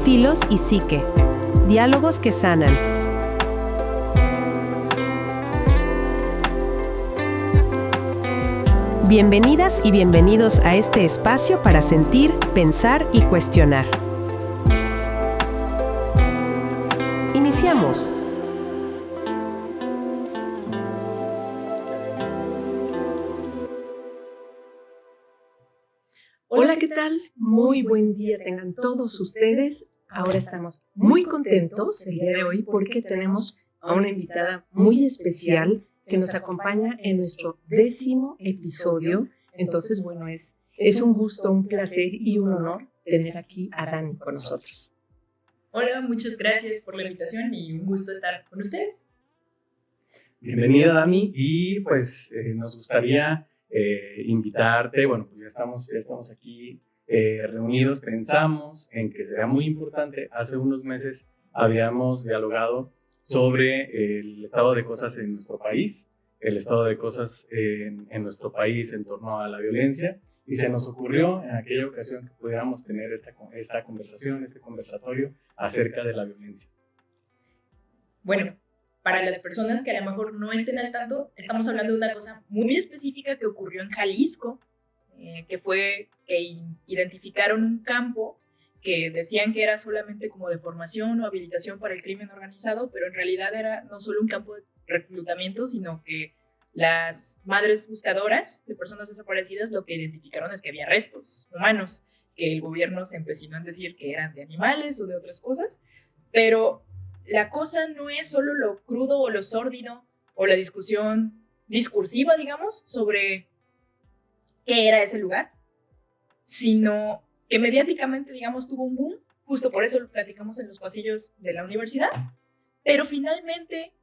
Filos y Psique. Diálogos que sanan. Bienvenidas y bienvenidos a este espacio para sentir, pensar y cuestionar. Iniciamos. Hola, ¿qué tal? Muy buen día tengan todos ustedes. Ahora estamos muy contentos el día de hoy porque tenemos a una invitada muy especial que nos acompaña en nuestro 10º episodio. Entonces, bueno, es un gusto, un placer y un honor tener aquí a Dani con nosotros. Hola, muchas gracias por la invitación y un gusto estar con ustedes. Bienvenida, Dani, y pues nos gustaría invitarte. Bueno, pues ya estamos aquí reunidos. Pensamos en que será muy importante. Hace unos meses habíamos dialogado sobre el estado de cosas en nuestro país, el estado de cosas en nuestro país en torno a la violencia, y se nos ocurrió en aquella ocasión que pudiéramos tener esta conversación, este conversatorio acerca de la violencia. Bueno, para las personas que a lo mejor no estén al tanto, estamos hablando de una cosa muy específica que ocurrió en Jalisco, que fue que identificaron un campo que decían que era solamente como de formación o habilitación para el crimen organizado, pero en realidad era no solo un campo de reclutamiento, sino que las madres buscadoras de personas desaparecidas lo que identificaron es que había restos humanos, que el gobierno se empecinó en decir que eran de animales o de otras cosas, pero la cosa no es solo lo crudo o lo sórdido o la discusión discursiva, digamos, sobre qué era ese lugar, sino que mediáticamente, digamos, tuvo un boom. Justo por eso lo platicamos en los pasillos de la universidad, pero finalmente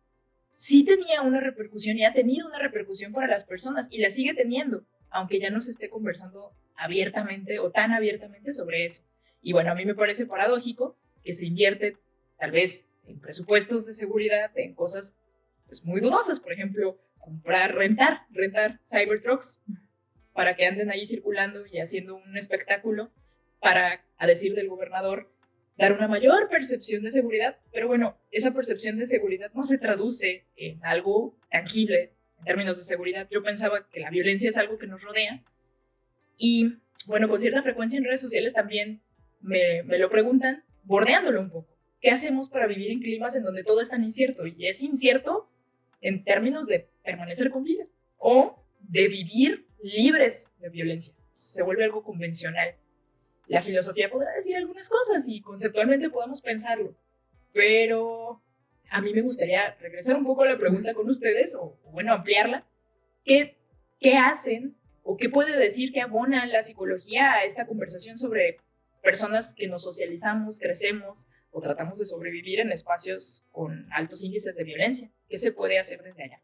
sí tenía una repercusión y ha tenido una repercusión para las personas y la sigue teniendo, aunque ya no se esté conversando abiertamente o tan abiertamente sobre eso. Y bueno, a mí me parece paradójico que se invierte tal vez en presupuestos de seguridad, en cosas pues, muy dudosas, por ejemplo, rentar Cybertrucks para que anden ahí circulando y haciendo un espectáculo para, a decir del gobernador, dar una mayor percepción de seguridad. Pero bueno, esa percepción de seguridad no se traduce en algo tangible en términos de seguridad. Yo pensaba que la violencia es algo que nos rodea y bueno, con cierta frecuencia en redes sociales también me lo preguntan, bordeándolo un poco. ¿Qué hacemos para vivir en climas en donde todo es tan incierto? Y es incierto en términos de permanecer con vida o de vivir libres de violencia. Se vuelve algo convencional. La filosofía podrá decir algunas cosas y conceptualmente podemos pensarlo, pero a mí me gustaría regresar un poco a la pregunta con ustedes o bueno, ampliarla. ¿Qué hacen o qué puede decir que abona la psicología a esta conversación sobre personas que nos socializamos, crecemos o tratamos de sobrevivir en espacios con altos índices de violencia? ¿Qué se puede hacer desde allá?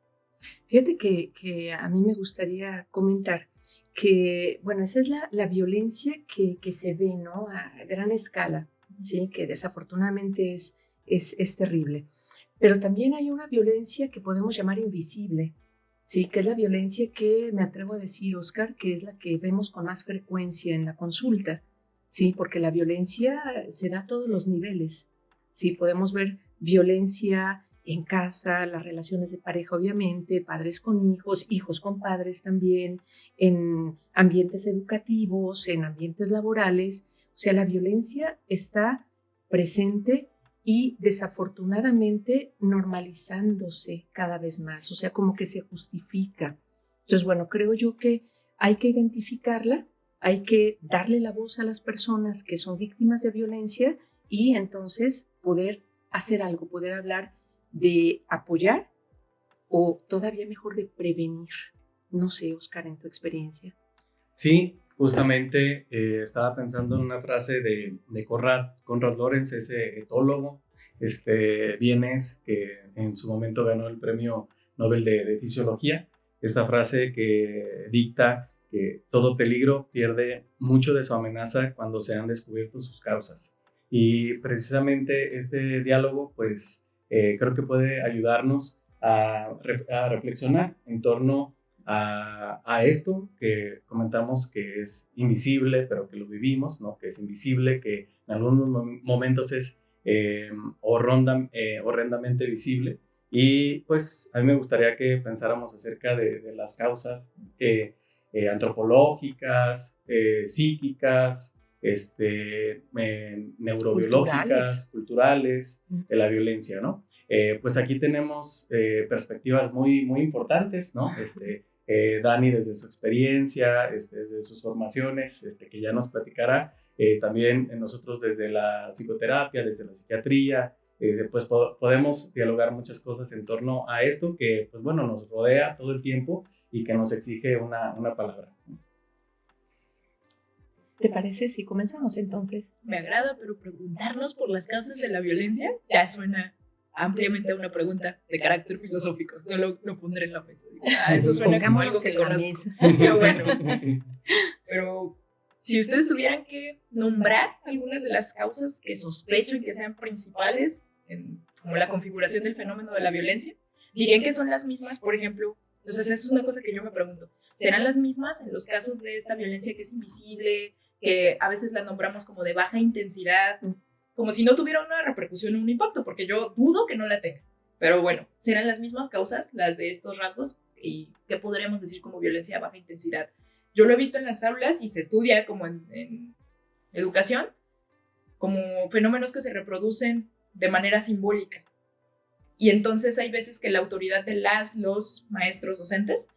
Fíjate que a mí me gustaría comentar que, bueno, esa es la violencia que se ve, ¿no? A gran escala, ¿sí? Que desafortunadamente es terrible. Pero también hay una violencia que podemos llamar invisible, ¿sí? Que es la violencia que me atrevo a decir, Oscar, que es la que vemos con más frecuencia en la consulta, ¿sí? Porque la violencia se da a todos los niveles, ¿sí? Podemos ver violencia en casa, las relaciones de pareja, obviamente, padres con hijos, hijos con padres también, en ambientes educativos, en ambientes laborales. O sea, la violencia está presente y desafortunadamente normalizándose cada vez más, o sea, como que se justifica. Entonces, bueno, creo yo que hay que identificarla, hay que darle la voz a las personas que son víctimas de violencia y entonces poder hacer algo, poder hablar de apoyar o todavía mejor de prevenir. No sé, Oscar, en tu experiencia. Sí, justamente estaba pensando en una frase de Conrad Lorenz, ese etólogo vienés que en su momento ganó el premio Nobel de Fisiología. Esta frase que dicta que todo peligro pierde mucho de su amenaza cuando se han descubierto sus causas. Y precisamente este diálogo, pues, creo que puede ayudarnos a reflexionar en torno a esto que comentamos que es invisible, pero que lo vivimos, ¿no? Que es invisible, que en algunos momentos es horrendamente visible. Y pues a mí me gustaría que pensáramos acerca de las causas antropológicas, psíquicas, neurobiológicas, culturales de la violencia, ¿no? Pues aquí tenemos perspectivas muy, muy importantes, ¿no? Dani desde su experiencia, desde sus formaciones, que ya nos platicará, también nosotros desde la psicoterapia, desde la psiquiatría, pues podemos dialogar muchas cosas en torno a esto que, pues bueno, nos rodea todo el tiempo y que nos exige una palabra. ¿Te parece si comenzamos entonces? Me agrada, pero preguntarnos por las causas de la violencia ya suena ampliamente a una pregunta de carácter filosófico. Solo lo pondré en la mesa. Eso suena como algo que conozco. Qué bueno. Pero si ustedes tuvieran que nombrar algunas de las causas que sospechen que sean principales en como la configuración del fenómeno de la violencia, dirían que son las mismas, por ejemplo. Entonces, eso es una cosa que yo me pregunto. ¿Serán las mismas en los casos de esta violencia que es invisible, que a veces la nombramos como de baja intensidad, como si no tuviera una repercusión o un impacto, porque yo dudo que no la tenga? Pero bueno, ¿serán las mismas causas las de estos rasgos? ¿Y qué podríamos decir como violencia de baja intensidad? Yo lo he visto en las aulas y se estudia como en educación, como fenómenos que se reproducen de manera simbólica. Y entonces hay veces que la autoridad de los maestros docentes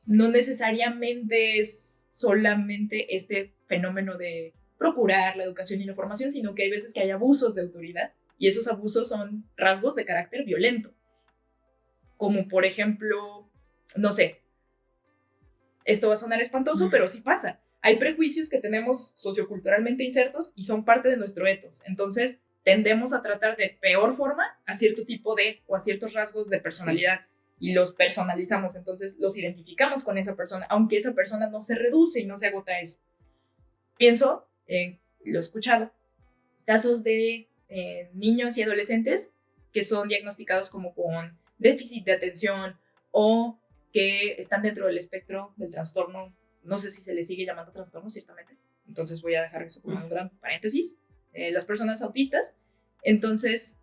no necesariamente es solamente este fenómeno de procurar la educación y la formación, sino que hay veces que hay abusos de autoridad y esos abusos son rasgos de carácter violento. Como por ejemplo, no sé, esto va a sonar espantoso, pero sí pasa. Hay prejuicios que tenemos socioculturalmente insertos y son parte de nuestro ethos. Entonces, tendemos a tratar de peor forma a cierto tipo o a ciertos rasgos de personalidad y los personalizamos. Entonces, los identificamos con esa persona, aunque esa persona no se reduce y no se agota a eso. Pienso, lo he escuchado, casos de niños y adolescentes que son diagnosticados como con déficit de atención o que están dentro del espectro del trastorno. No sé si se le sigue llamando trastorno, ciertamente. Entonces voy a dejar eso como un gran paréntesis. Las personas autistas. Entonces,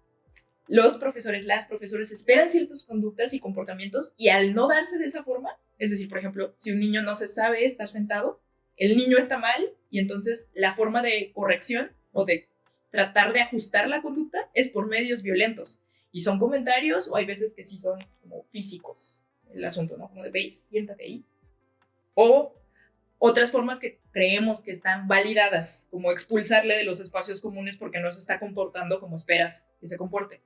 las profesores esperan ciertas conductas y comportamientos y al no darse de esa forma, es decir, por ejemplo, si un niño no se sabe estar sentado, el niño está mal y entonces la forma de corrección o de tratar de ajustar la conducta es por medios violentos. Y son comentarios o hay veces que sí son como físicos el asunto, ¿no? Como de, veis, siéntate ahí. O otras formas que creemos que están validadas, como expulsarle de los espacios comunes porque no se está comportando como esperas que se comporte.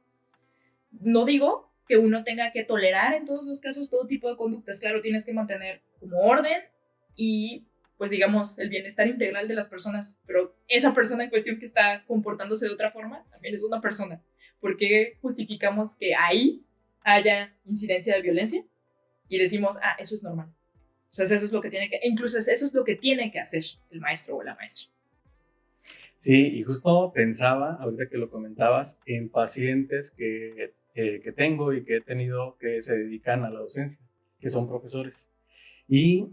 No digo que uno tenga que tolerar en todos los casos todo tipo de conductas. Claro, tienes que mantener como orden y, pues digamos, el bienestar integral de las personas. Pero esa persona en cuestión que está comportándose de otra forma también es una persona. ¿Por qué justificamos que ahí haya incidencia de violencia? Y decimos, eso es normal. O sea, eso es lo que incluso eso es lo que tiene que hacer el maestro o la maestra. Sí, y justo pensaba, ahorita que lo comentabas, en pacientes que tengo y que he tenido que se dedican a la docencia, que son profesores. Y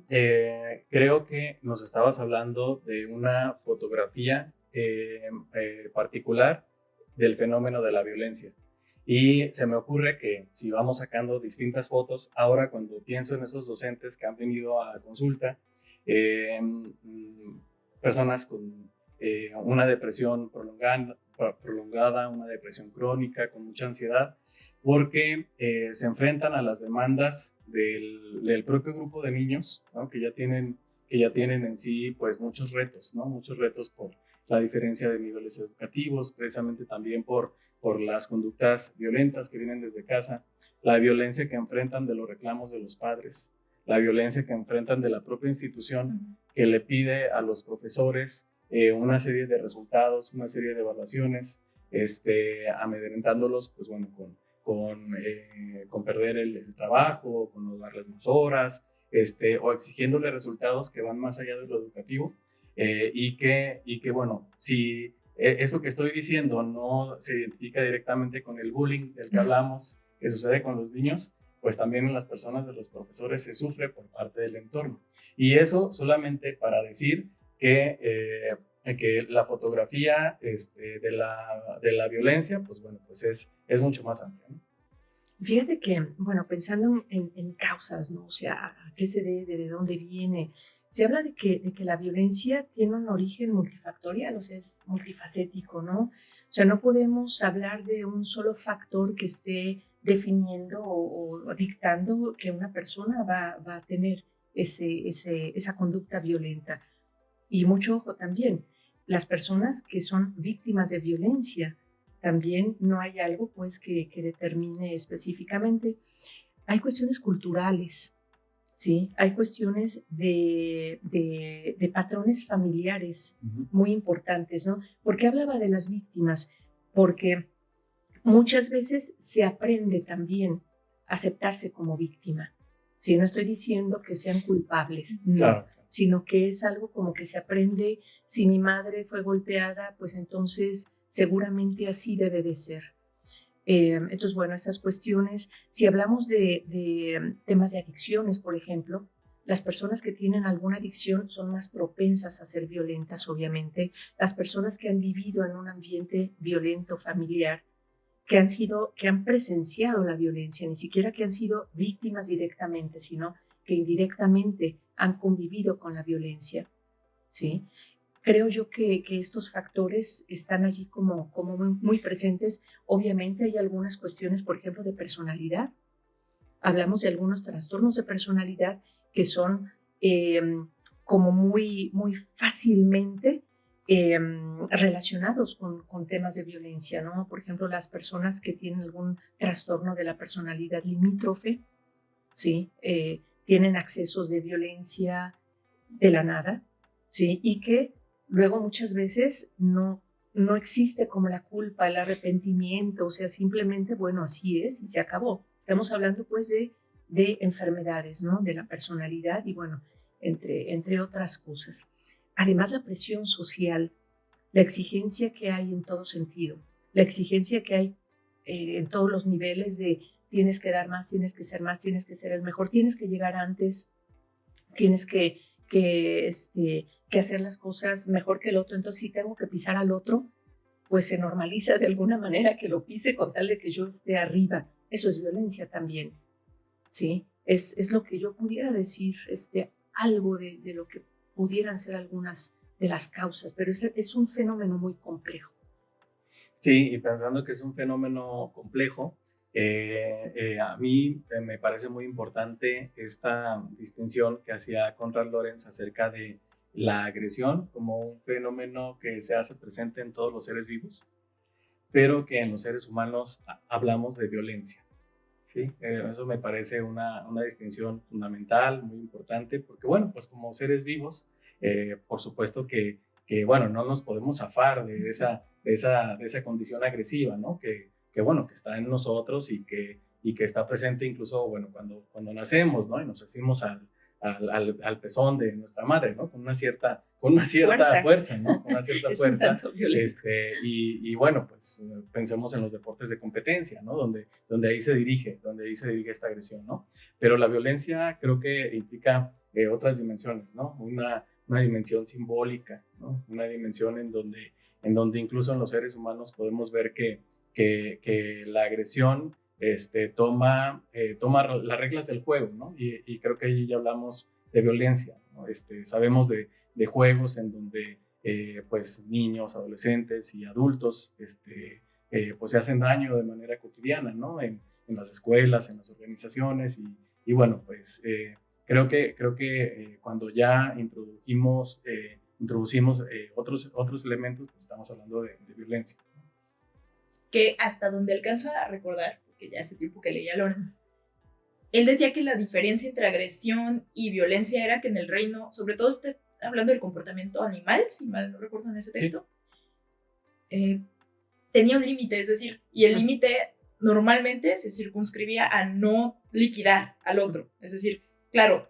creo que nos estabas hablando de una fotografía particular del fenómeno de la violencia. Y se me ocurre que si vamos sacando distintas fotos, ahora cuando pienso en esos docentes que han venido a consulta, personas con una depresión prolongada, una depresión crónica, con mucha ansiedad, porque se enfrentan a las demandas del propio grupo de niños, ¿no? que ya tienen en sí pues muchos retos, ¿no? Muchos retos por la diferencia de niveles educativos, precisamente también por las conductas violentas que vienen desde casa, la violencia que enfrentan de los reclamos de los padres, la violencia que enfrentan de la propia institución que le pide a los profesores una serie de resultados, una serie de evaluaciones, amedrentándolos pues, bueno, con perder el trabajo, con no darles más horas, o exigiéndole resultados que van más allá de lo educativo. Y que bueno, si esto que estoy diciendo no se identifica directamente con el bullying del que hablamos, que sucede con los niños, pues también en las personas de los profesores se sufre por parte del entorno. Y eso solamente para decir que la fotografía de la violencia, pues bueno, pues es mucho más amplia, ¿no? Fíjate que, bueno, pensando en causas, ¿no? O sea, ¿a qué se debe? ¿De dónde viene? Se habla de que la violencia tiene un origen multifactorial, o sea, es multifacético, ¿no? O sea, no podemos hablar de un solo factor que esté definiendo o dictando que una persona va a tener esa conducta violenta. Y mucho ojo también, las personas que son víctimas de violencia, también no hay algo pues que determine específicamente. Hay cuestiones culturales, ¿sí? Hay cuestiones de patrones familiares muy importantes, ¿no? ¿Por qué hablaba de las víctimas? Porque muchas veces se aprende también a aceptarse como víctima. ¿Sí? No estoy diciendo que sean culpables, no. Claro. Sino que es algo como que se aprende, si mi madre fue golpeada, pues entonces seguramente así debe de ser. Entonces, bueno, estas cuestiones, si hablamos de temas de adicciones, por ejemplo, las personas que tienen alguna adicción son más propensas a ser violentas, obviamente. Las personas que han vivido en un ambiente violento, familiar, que han presenciado la violencia, ni siquiera que han sido víctimas directamente, sino que indirectamente han convivido con la violencia, ¿sí? Creo yo que estos factores están allí como muy presentes. Obviamente hay algunas cuestiones, por ejemplo, de personalidad. Hablamos de algunos trastornos de personalidad que son como muy fácilmente relacionados con temas de violencia, ¿no? Por ejemplo, las personas que tienen algún trastorno de la personalidad limítrofe, ¿sí? Tienen accesos de violencia de la nada, ¿sí? Y que luego muchas veces no existe como la culpa, el arrepentimiento, o sea, simplemente, bueno, así es y se acabó. Estamos hablando pues de enfermedades, ¿no? De la personalidad y bueno, entre otras cosas. Además, la presión social, la exigencia que hay en todo sentido, la exigencia que hay en todos los niveles de tienes que dar más, tienes que ser más, tienes que ser el mejor, tienes que llegar antes, tienes que hacer las cosas mejor que el otro. Entonces, si tengo que pisar al otro, pues se normaliza de alguna manera que lo pise con tal de que yo esté arriba. Eso es violencia también, ¿sí? Es lo que yo pudiera decir, algo de lo que pudieran ser algunas de las causas, pero es un fenómeno muy complejo. Sí, y pensando que es un fenómeno complejo, a mí me parece muy importante esta distinción que hacía Konrad Lorenz acerca de la agresión como un fenómeno que se hace presente en todos los seres vivos, pero que en los seres humanos hablamos de violencia. ¿Sí? Eso me parece una distinción fundamental, muy importante, porque bueno, pues como seres vivos, por supuesto que bueno, no nos podemos zafar de esa condición agresiva, ¿no? Que bueno, que está en nosotros y que está presente incluso, bueno, cuando nacemos, ¿no? Y nos asimos al pezón de nuestra madre, ¿no? Con una cierta fuerza, ¿no? Con una cierta fuerza. Y bueno, pues pensemos en los deportes de competencia, ¿no? Donde ahí se dirige esta agresión, ¿no? Pero la violencia creo que implica otras dimensiones, ¿no? Una dimensión simbólica, ¿no? Una dimensión en donde incluso en los seres humanos podemos ver que la agresión toma las reglas del juego, ¿no? Y creo que ahí ya hablamos de violencia, ¿no? Sabemos de juegos en donde pues niños, adolescentes y adultos pues se hacen daño de manera cotidiana, ¿no? En las escuelas, en las organizaciones y bueno, pues creo que cuando ya introducimos otros elementos, pues estamos hablando de violencia. Que hasta donde alcanzo a recordar, porque ya hace tiempo que leía Lorenz, él decía que la diferencia entre agresión y violencia era que en el reino, sobre todo hablando del comportamiento animal, si mal no recuerdo en ese texto, tenía un límite, es decir, y el límite normalmente se circunscribía a no liquidar al otro. Es decir, claro,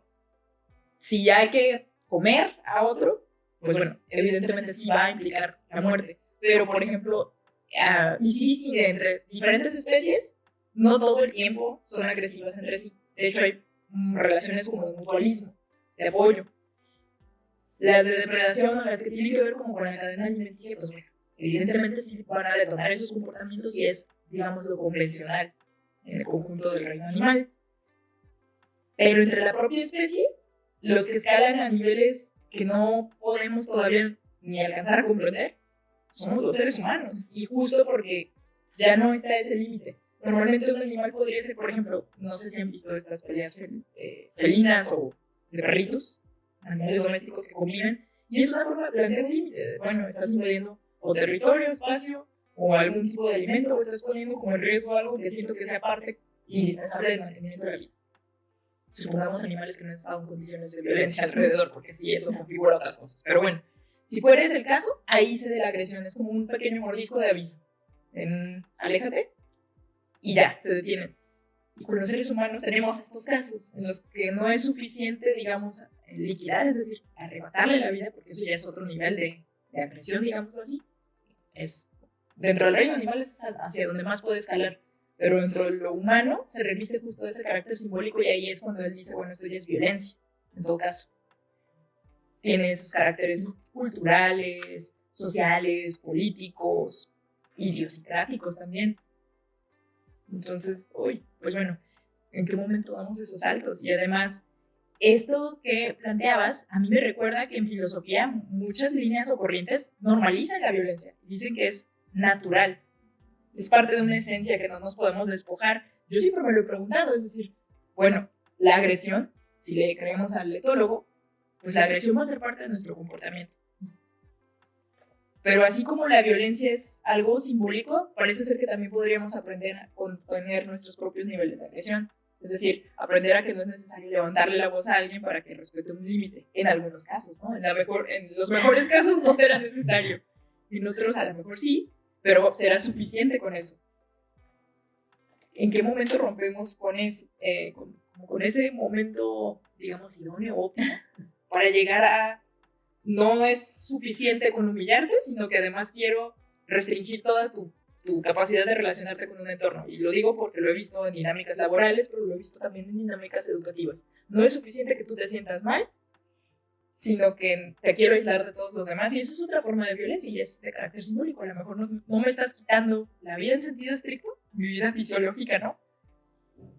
si ya hay que comer a otro, pues bueno, evidentemente sí va a implicar la muerte. Pero, por ejemplo, y sí distingue entre diferentes especies, no todo el tiempo son agresivas entre sí. De hecho, hay relaciones como de mutualismo, de apoyo. Las de depredación o las que tienen que ver como con la cadena alimenticia, pues bueno, evidentemente sí van a detonar esos comportamientos y es, digamos, lo convencional en el conjunto del reino animal. Pero entre la propia especie, los que escalan a niveles que no podemos todavía ni alcanzar a comprender, somos los seres humanos. Y justo porque ya no está ese límite. Normalmente un animal podría ser, por ejemplo, no sé si han visto estas peleas felinas o de perritos, animales domésticos que conviven, y es una forma de plantear un límite. Bueno, estás invadiendo o territorio, espacio, o algún tipo de alimento, o estás poniendo como en riesgo algo que siento que sea parte indispensable del mantenimiento de la vida. Supongamos animales que no han estado en condiciones de violencia alrededor, porque sí, eso configura otras cosas. Pero bueno, si fuera ese el caso, ahí se de la agresión, es como un pequeño mordisco de aviso. Aléjate, y ya, se detienen. Y con los seres humanos tenemos estos casos en los que no es suficiente, digamos, liquidar, es decir, arrebatarle la vida, porque eso ya es otro nivel de agresión, digámoslo así. Es, dentro del reino animal es hacia donde más puede escalar, pero dentro de lo humano se reviste justo ese carácter simbólico y ahí es cuando él dice, bueno, esto ya es violencia, en todo caso. Tiene esos caracteres culturales, sociales, políticos, idiosincráticos también. Entonces, pues bueno, ¿en qué momento damos esos saltos? Y además, esto que planteabas, a mí me recuerda que en filosofía muchas líneas o corrientes normalizan la violencia. Dicen que es natural. Es parte de una esencia que no nos podemos despojar. Yo siempre me lo he preguntado, es decir, bueno, la agresión, si le creemos al etólogo, pues la agresión va a ser parte de nuestro comportamiento. Pero así como la violencia es algo simbólico, parece ser que también podríamos aprender a contener nuestros propios niveles de agresión. Es decir, aprender a que no es necesario levantarle la voz a alguien para que respete un límite. En algunos casos, ¿no? En los mejores casos no será necesario. En otros a lo mejor sí, pero será suficiente con eso. ¿En qué momento rompemos con ese momento, digamos, idóneo, óptimo, para llegar a no es suficiente con humillarte, sino que además quiero restringir toda tu capacidad de relacionarte con un entorno? Y lo digo porque lo he visto en dinámicas laborales, pero lo he visto también en dinámicas educativas. No es suficiente que tú te sientas mal, sino que te quiero aislar de todos los demás, y eso es otra forma de violencia y es de carácter simbólico. A lo mejor no me estás quitando la vida en sentido estricto, mi vida fisiológica, ¿no?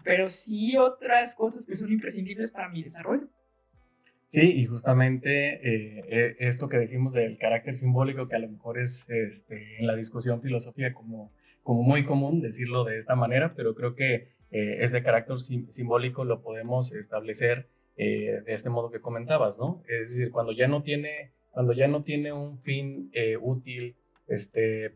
Pero sí otras cosas que son imprescindibles para mi desarrollo. Sí, y justamente esto que decimos del carácter simbólico, que a lo mejor es en la discusión filosófica como muy común decirlo de esta manera, pero creo que este carácter simbólico lo podemos establecer de este modo que comentabas, ¿no? Es decir, cuando ya no tiene un fin útil,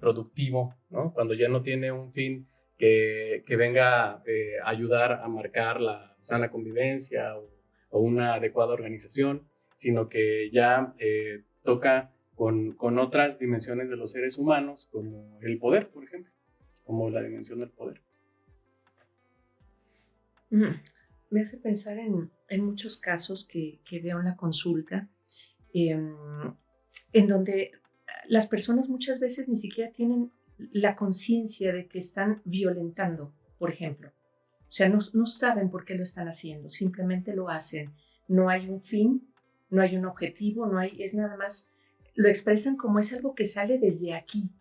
productivo, ¿no? Cuando ya no tiene un fin que venga a ayudar a marcar la sana convivencia o una adecuada organización, sino que ya toca con otras dimensiones de los seres humanos, como el poder, por ejemplo, como la dimensión del poder. Me hace pensar en muchos casos que veo en la consulta, en donde las personas muchas veces ni siquiera tienen la conciencia de que están violentando, por ejemplo. O sea, no saben por qué lo están haciendo, simplemente lo hacen. No hay un fin, no hay un objetivo, es nada más, lo expresan como es algo que sale desde aquí.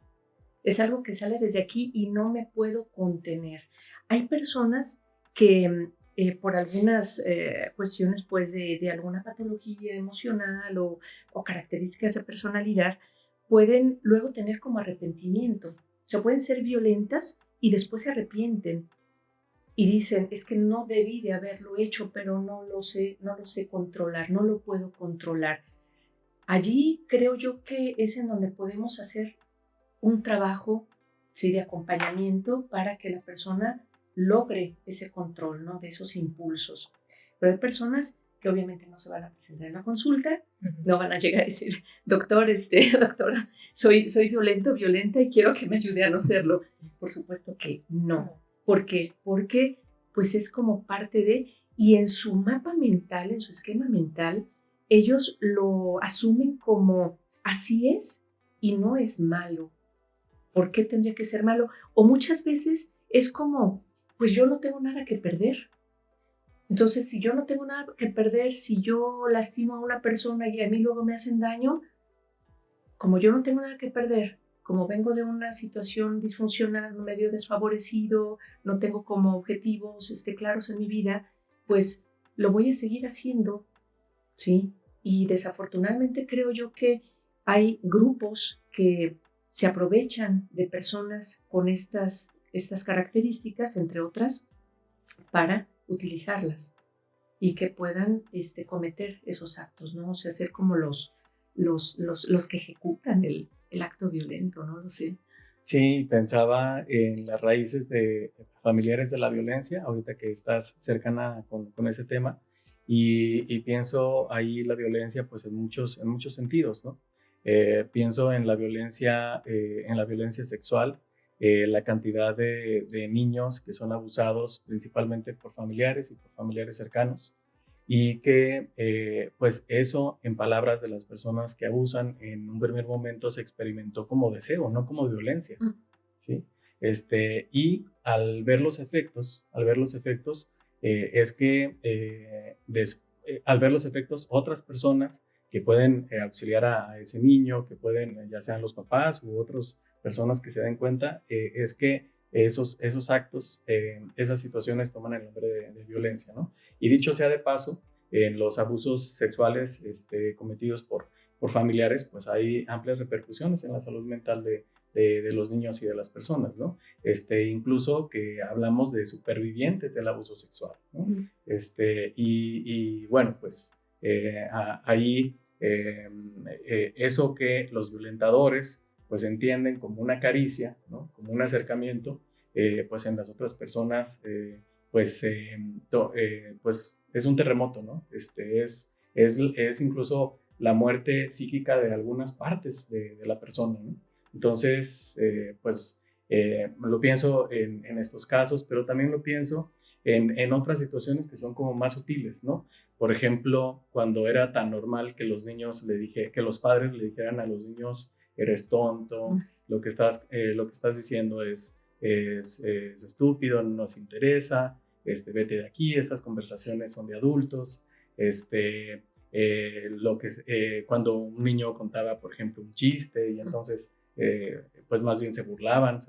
Es algo que sale desde aquí y no me puedo contener. Hay personas que por algunas cuestiones pues de alguna patología emocional o características de personalidad pueden luego tener como arrepentimiento. O sea, pueden ser violentas y después se arrepienten. Y dicen, es que no debí de haberlo hecho, pero no lo sé controlar, no lo puedo controlar. Allí creo yo que es en donde podemos hacer un trabajo, sí, de acompañamiento para que la persona logre ese control, ¿no? De esos impulsos. Pero hay personas que obviamente no se van a presentar en la consulta, no van a llegar a decir, doctora, soy violenta y quiero que me ayude a no serlo. Por supuesto que no. ¿Por qué? Porque pues es como parte de, y en su mapa mental, en su esquema mental, ellos lo asumen como así es y no es malo. ¿Por qué tendría que ser malo? O muchas veces es como pues yo no tengo nada que perder. Entonces, si yo no tengo nada que perder, si yo lastimo a una persona y a mí luego me hacen daño, como yo no tengo nada que perder, como vengo de una situación disfuncional, un medio desfavorecido, no tengo como objetivos claros en mi vida, pues lo voy a seguir haciendo, ¿sí? Y desafortunadamente creo yo que hay grupos que se aprovechan de personas con estas características, entre otras, para utilizarlas y que puedan cometer esos actos, ¿no? O sea, ser como los que ejecutan el acto violento, ¿no? Lo sé. Sí, pensaba en las raíces de familiares de la violencia, ahorita que estás cercana con ese tema, y pienso ahí la violencia pues en muchos sentidos, ¿no? Pienso en la violencia sexual, la cantidad de niños que son abusados principalmente por familiares y por familiares cercanos, y que pues eso, en palabras de las personas que abusan, en un primer momento se experimentó como deseo, no como violencia, ¿sí? Y al ver los efectos, es que al ver los efectos, otras personas que pueden auxiliar a ese niño, que pueden, ya sean los papás u otras personas que se den cuenta, es que esos actos, esas situaciones toman el nombre de violencia, ¿no? Y dicho sea de paso, en los abusos sexuales cometidos por familiares, pues hay amplias repercusiones en la salud mental de los niños y de las personas, ¿no? Incluso que hablamos de supervivientes del abuso sexual, ¿no? Y bueno, pues ahí eso que los violentadores pues entienden como una caricia, ¿no? Como un acercamiento, pues en las otras personas pues es un terremoto, ¿no? Es incluso la muerte psíquica de algunas partes de la persona, ¿no? Entonces, pues lo pienso en estos casos, pero también lo pienso en otras situaciones que son como más sutiles, ¿no? Por ejemplo, cuando era tan normal que que los padres le dijeran a los niños, eres tonto, lo que estás diciendo es estúpido, no nos interesa, vete de aquí, estas conversaciones son de adultos, cuando un niño contaba, por ejemplo, un chiste y entonces, pues más bien se burlaban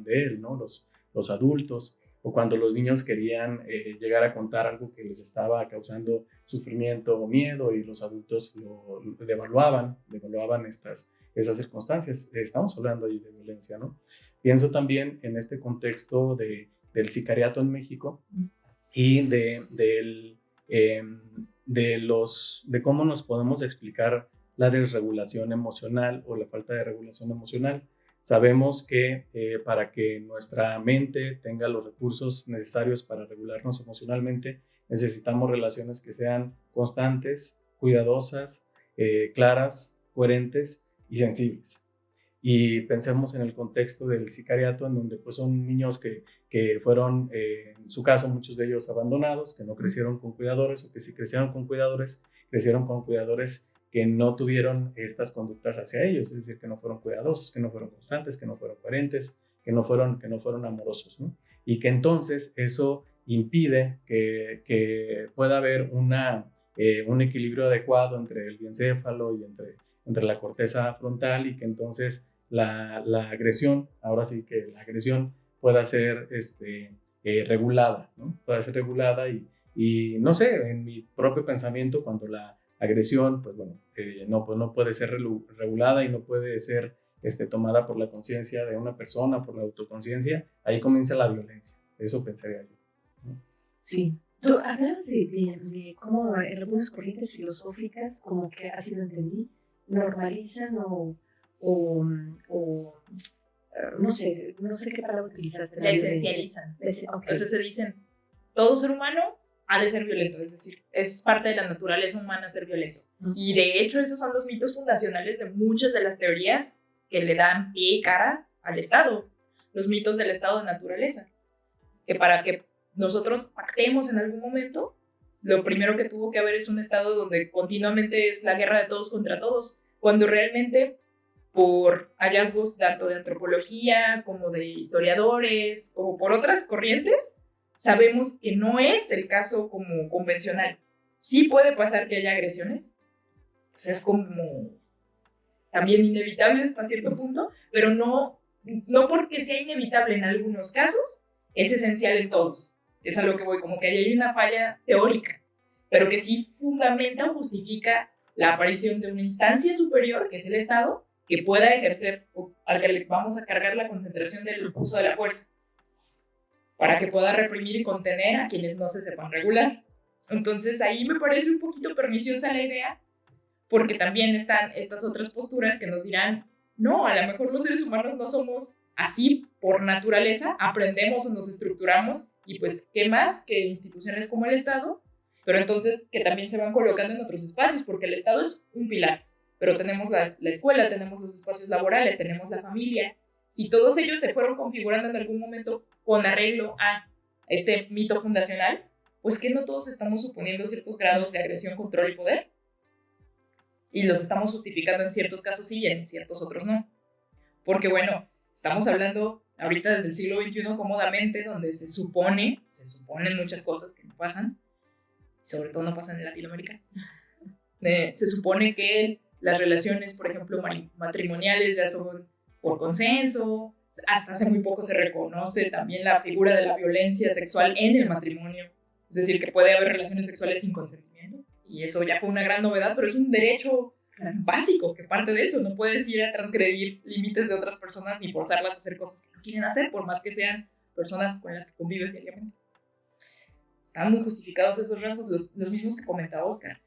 de él, ¿no? Los adultos, o cuando los niños querían llegar a contar algo que les estaba causando sufrimiento o miedo y los adultos lo devaluaban esas circunstancias. Estamos hablando ahí de violencia, ¿no? Pienso también en este contexto del sicariato en México y de cómo nos podemos explicar la desregulación emocional o la falta de regulación emocional. Sabemos que para que nuestra mente tenga los recursos necesarios para regularnos emocionalmente, necesitamos relaciones que sean constantes, cuidadosas, claras, coherentes y sensibles. Y pensemos en el contexto del sicariato, en donde pues son niños que fueron, en su caso, muchos de ellos abandonados, que no crecieron con cuidadores, o que si crecieron con cuidadores que no tuvieron estas conductas hacia ellos, es decir, que no fueron cuidadosos, que no fueron constantes, que no fueron coherentes, que no fueron amorosos, ¿no? Y que entonces eso impide que pueda haber un equilibrio adecuado entre el biencéfalo y entre la corteza frontal, y que entonces la agresión, ahora sí que la agresión pueda ser regulada, ¿no? Pueda ser regulada y no sé, en mi propio pensamiento, cuando la agresión, pues bueno, no puede ser regulada y no puede ser tomada por la conciencia de una persona, por la autoconciencia, ahí comienza la violencia. Eso pensaría yo, ¿no? Sí. Tú hablas de cómo en algunas corrientes filosóficas, como que así lo entendí, normalizan o no sé qué palabra utilizaste. La esencializan. Okay. O sea, se dicen, todo ser humano ha de ser violento, es decir, es parte de la naturaleza humana ser violento. Y de hecho esos son los mitos fundacionales de muchas de las teorías que le dan pie y cara al Estado, los mitos del estado de naturaleza, que para que nosotros pactemos en algún momento, lo primero que tuvo que haber es un estado donde continuamente es la guerra de todos contra todos, cuando realmente por hallazgos tanto de antropología como de historiadores o por otras corrientes, sabemos que no es el caso como convencional. Sí puede pasar que haya agresiones, pues es como también inevitable hasta cierto punto, pero no porque sea inevitable en algunos casos, es esencial en todos. Es a lo que voy, como que ahí hay una falla teórica, pero que sí fundamenta o justifica la aparición de una instancia superior, que es el Estado, que pueda ejercer, o al que le vamos a cargar la concentración del uso de la fuerza, para que pueda reprimir y contener a quienes no se sepan regular. Entonces ahí me parece un poquito perniciosa la idea, porque también están estas otras posturas que nos dirán, no, a lo mejor los seres humanos no somos así por naturaleza, aprendemos o nos estructuramos, y pues, ¿qué más que instituciones como el Estado? Pero entonces que también se van colocando en otros espacios, porque el Estado es un pilar, pero tenemos la escuela, tenemos los espacios laborales, tenemos la familia. Si todos ellos se fueron configurando en algún momento con arreglo a este mito fundacional, pues que no todos estamos suponiendo ciertos grados de agresión, control y poder, y los estamos justificando en ciertos casos sí y en ciertos otros no. Porque bueno, estamos hablando ahorita desde el siglo XXI cómodamente, donde se suponen muchas cosas que no pasan, sobre todo no pasan en Latinoamérica. Se supone que las relaciones, por ejemplo, matrimoniales ya son por consenso, hasta hace muy poco se reconoce también la figura de la violencia sexual en el matrimonio, es decir, que puede haber relaciones sexuales sin consentimiento, y eso ya fue una gran novedad, pero es un derecho básico que parte de eso. No puedes ir a transgredir límites de otras personas ni forzarlas a hacer cosas que no quieren hacer, por más que sean personas con las que convives diariamente. Están muy justificados esos rasgos, los mismos que comentaba Oscar.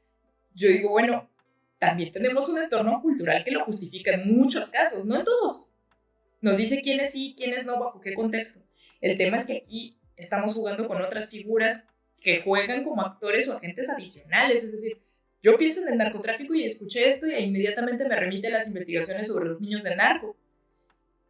Yo digo, bueno, también tenemos un entorno cultural que lo justifica en muchos casos, no en todos. Nos dice quiénes sí, quiénes no, bajo qué contexto. El tema es que aquí estamos jugando con otras figuras que juegan como actores o agentes adicionales, es decir, yo pienso en el narcotráfico y escuché esto y inmediatamente me remite a las investigaciones sobre los niños del narco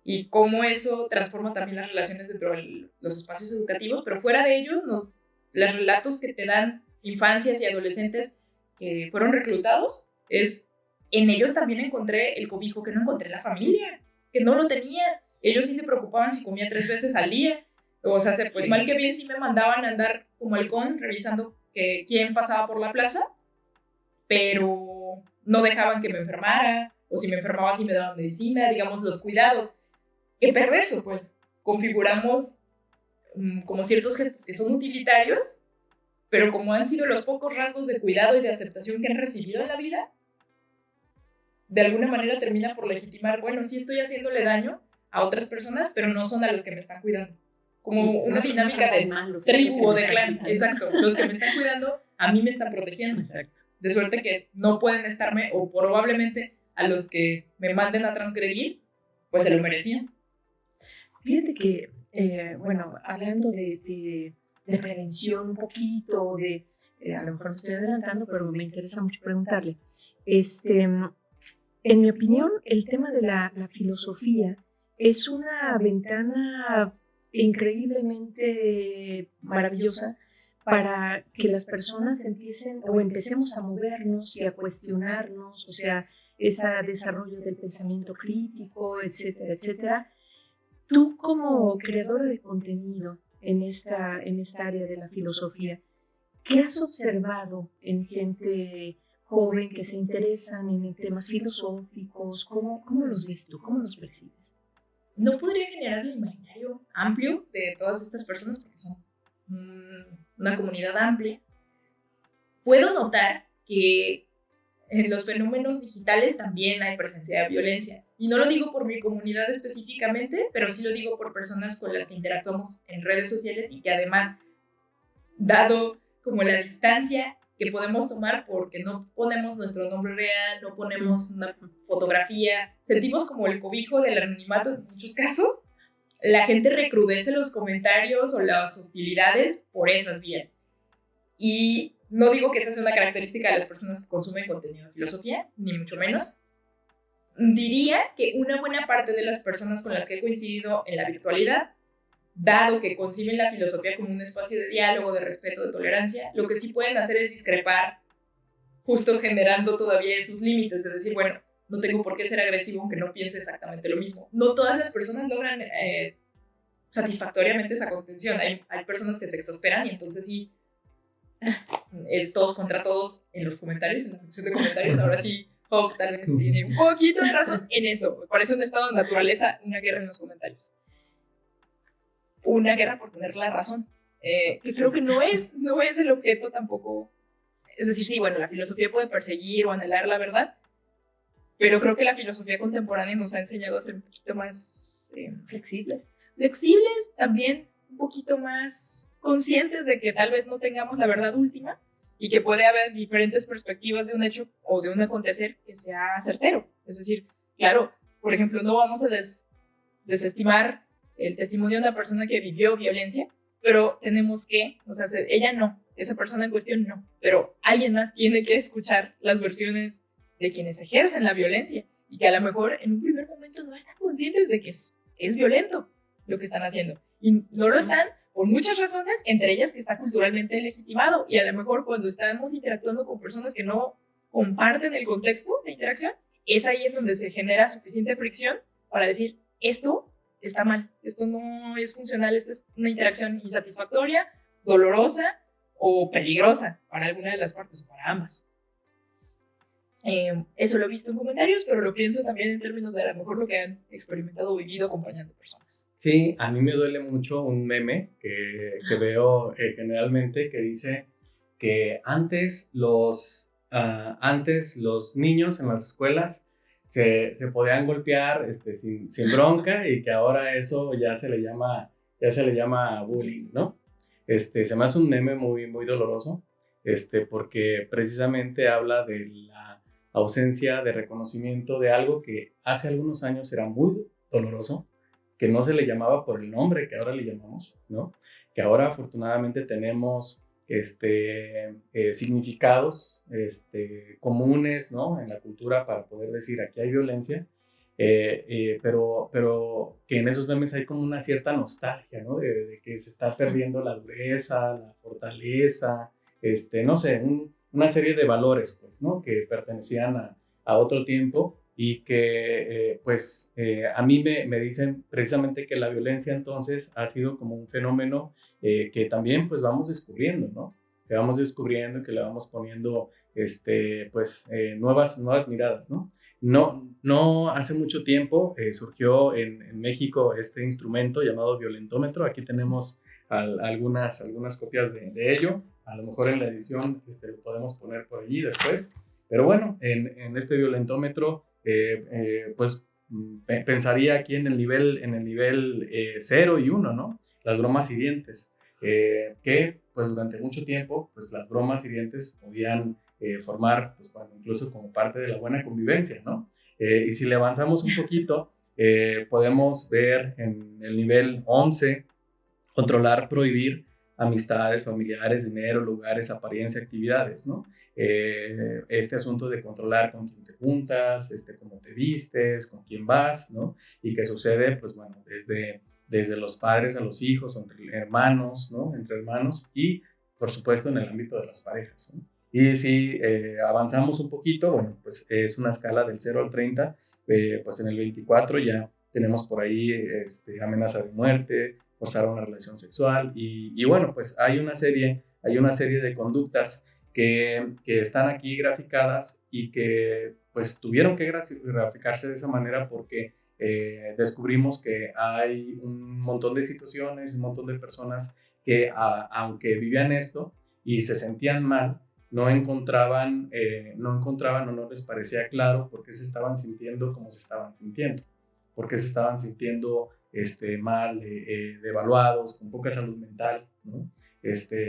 y cómo eso transforma también las relaciones dentro de los espacios educativos, pero fuera de ellos, los relatos que te dan infancias y adolescentes que fueron reclutados, en ellos también encontré el cobijo que no encontré en la familia, que no lo tenía. Ellos sí se preocupaban si comía 3 veces al día, o sea, pues sí, mal que bien sí me mandaban a andar como halcón revisando quién pasaba por la plaza, pero no dejaban que me enfermara, o si me enfermaba sí me daban medicina, digamos, los cuidados. Qué perverso, pues. Configuramos como ciertos gestos que son utilitarios, pero como han sido los pocos rasgos de cuidado y de aceptación que han recibido en la vida, de alguna manera termina por legitimar, bueno, sí estoy haciéndole daño a otras personas, pero no son a los que me están cuidando. Como una dinámica de tribu o de clan. Exacto. Los que me están cuidando, a mí me están protegiendo. Exacto. De suerte que no pueden estarme, o probablemente a los que me manden a transgredir, pues se lo merecían. Fíjate que, bueno, hablando de prevención un poquito, a lo mejor me estoy adelantando, pero me interesa mucho preguntarle. En mi opinión, el tema de la filosofía es una ventana increíblemente maravillosa para que las personas empecemos a movernos y a cuestionarnos, o sea, ese desarrollo del pensamiento crítico, etcétera, etcétera. Tú como creadora de contenido en esta área de la filosofía, ¿qué has observado en gente joven que se interesan en temas filosóficos? ¿Cómo los ves tú? ¿Cómo los percibes? No podría generar el imaginario amplio de todas estas personas porque son una comunidad amplia. Puedo notar que en los fenómenos digitales también hay presencia de violencia. Y no lo digo por mi comunidad específicamente, pero sí lo digo por personas con las que interactuamos en redes sociales y que además, dado como la distancia que podemos tomar porque no ponemos nuestro nombre real, no ponemos una fotografía, sentimos como el cobijo del anonimato en muchos casos, la gente recrudece los comentarios o las hostilidades por esas vías. Y no digo que esa sea una característica de las personas que consumen contenido de filosofía, ni mucho menos. Diría que una buena parte de las personas con las que he coincidido en la virtualidad, dado que conciben la filosofía como un espacio de diálogo, de respeto, de tolerancia, lo que sí pueden hacer es discrepar, justo generando todavía esos límites de decir, bueno, no tengo por qué ser agresivo aunque no piense exactamente lo mismo. No todas las personas logran satisfactoriamente esa contención. Hay personas que se exasperan y entonces sí, es todos contra todos en los comentarios, en la sección de comentarios. Ahora sí, Hobbes tal vez tiene un poquito de razón en eso. Me parece un estado de naturaleza, una guerra en los comentarios. Una guerra por tener la razón. Que creo que no es el objeto tampoco. Es decir, sí, bueno, la filosofía puede perseguir o anhelar la verdad, pero creo que la filosofía contemporánea nos ha enseñado a ser un poquito más flexibles, también un poquito más conscientes de que tal vez no tengamos la verdad última y que puede haber diferentes perspectivas de un hecho o de un acontecer que sea certero. Es decir, claro, por ejemplo, no vamos a desestimar el testimonio de una persona que vivió violencia, pero tenemos que, o sea, ella no, esa persona en cuestión no, pero alguien más tiene que escuchar las versiones de quienes ejercen la violencia y que a lo mejor en un primer momento no están conscientes de que es violento lo que están haciendo. Y no lo están por muchas razones, entre ellas que está culturalmente legitimado. Y a lo mejor cuando estamos interactuando con personas que no comparten el contexto de interacción, es ahí en donde se genera suficiente fricción para decir, esto está mal, esto no es funcional, esta es una interacción insatisfactoria, dolorosa o peligrosa para alguna de las partes o para ambas. Eso lo he visto en comentarios, pero lo pienso también en términos de a lo mejor lo que han experimentado o vivido acompañando personas. Sí, a mí me duele mucho un meme que veo generalmente que dice que antes los niños en las escuelas se podían golpear sin bronca y que ahora eso ya se le llama bullying, ¿no? Se me hace un meme muy, muy doloroso, porque precisamente habla de la ausencia de reconocimiento de algo que hace algunos años era muy doloroso, que no se le llamaba por el nombre que ahora le llamamos, ¿no? Que ahora afortunadamente tenemos significados comunes, ¿no? En la cultura para poder decir aquí hay violencia, pero que en esos memes hay como una cierta nostalgia, ¿no? De que se está perdiendo la dureza, la fortaleza, no sé, una serie de valores, pues, ¿no? Que pertenecían a otro tiempo y que, a mí me dicen precisamente que la violencia entonces ha sido como un fenómeno que también, pues, vamos descubriendo, ¿no? Que vamos descubriendo, que le vamos poniendo, nuevas miradas, ¿no? No hace mucho tiempo surgió en México este instrumento llamado violentómetro. Aquí tenemos algunas copias de ello. A lo mejor en la edición lo podemos poner por allí después. Pero bueno, en este violentómetro, pensaría aquí en el nivel 0 y 1, ¿no? Las bromas hirientes, que pues durante mucho tiempo, pues las bromas hirientes podían formar, pues bueno, incluso como parte de la buena convivencia, ¿no? Y si le avanzamos un poquito, podemos ver en el nivel 11, controlar, prohibir amistades, familiares, dinero, lugares, apariencia, actividades, ¿no? Este asunto de controlar con quién te juntas, cómo te vistes, con quién vas, ¿no? Y que sucede, pues bueno, desde los padres a los hijos, entre hermanos, ¿no? Entre hermanos y, por supuesto, en el ámbito de las parejas, ¿no? Y si avanzamos un poquito, bueno, pues es una escala del 0 al 30, pues en el 24 ya tenemos por ahí amenaza de muerte, forzar una relación sexual y bueno, pues hay una serie de conductas que están aquí graficadas y que pues tuvieron que graficarse de esa manera porque descubrimos que hay un montón de situaciones, un montón de personas que aunque vivían esto y se sentían mal, no encontraban o no les parecía claro por qué se estaban sintiendo como se estaban sintiendo, por qué se estaban sintiendo mal, devaluados, con poca salud mental, ¿no?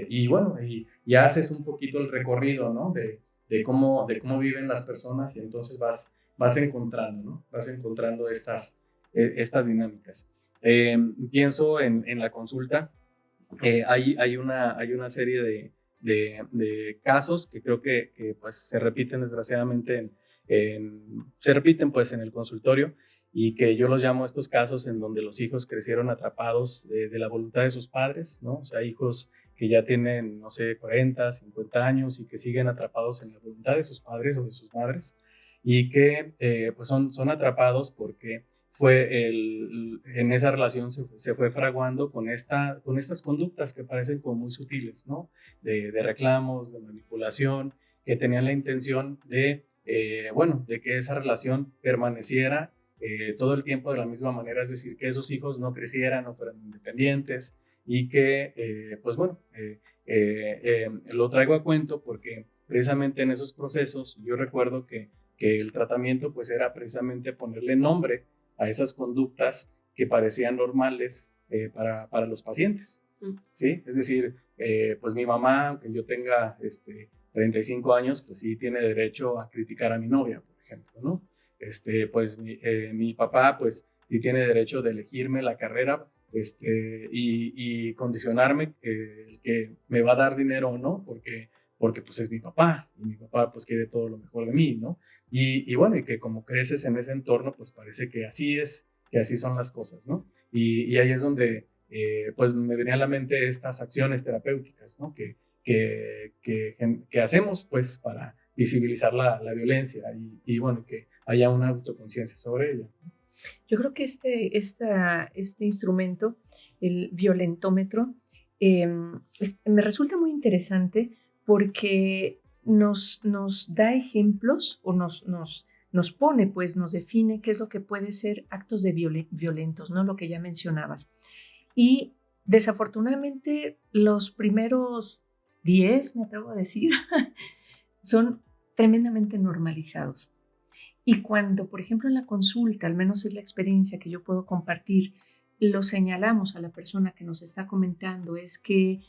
Y bueno, y haces un poquito el recorrido, ¿no? De cómo viven las personas y entonces vas encontrando, ¿no? Vas encontrando estas dinámicas. Pienso en la consulta, hay una serie de casos que creo que pues se repiten desgraciadamente se repiten pues en el consultorio y que yo los llamo estos casos en donde los hijos crecieron atrapados de la voluntad de sus padres, ¿no? O sea, hijos que ya tienen, no sé, 40, 50 años y que siguen atrapados en la voluntad de sus padres o de sus madres y que pues son atrapados porque en esa relación se fue fraguando con estas conductas que parecen como muy sutiles, ¿no? De reclamos, de manipulación, que tenían la intención de que esa relación permaneciera todo el tiempo de la misma manera, es decir, que esos hijos no crecieran, no fueran independientes y que, lo traigo a cuento porque precisamente en esos procesos yo recuerdo que el tratamiento pues era precisamente ponerle nombre a esas conductas que parecían normales para los pacientes, ¿sí? Es decir, pues mi mamá, aunque yo tenga 35 años, pues sí tiene derecho a criticar a mi novia, por ejemplo, ¿no? Pues mi papá, pues sí tiene derecho de elegirme la carrera y condicionarme el que me va a dar dinero o no, porque pues es mi papá, y mi papá pues quiere todo lo mejor de mí, ¿no? Y que como creces en ese entorno, pues parece que así es, que así son las cosas, ¿no? Y ahí es donde pues me venían a la mente estas acciones terapéuticas, ¿no? Que hacemos pues para visibilizar la violencia y que haya una autoconciencia sobre ella. Yo creo que este instrumento, el violentómetro, me resulta muy interesante porque nos da ejemplos o nos pone, pues nos define qué es lo que puede ser actos de violentos, ¿no? Lo que ya mencionabas. Y desafortunadamente los primeros 10, me atrevo a decir, son tremendamente normalizados. Y cuando, por ejemplo, en la consulta, al menos es la experiencia que yo puedo compartir, lo señalamos a la persona que nos está comentando, es que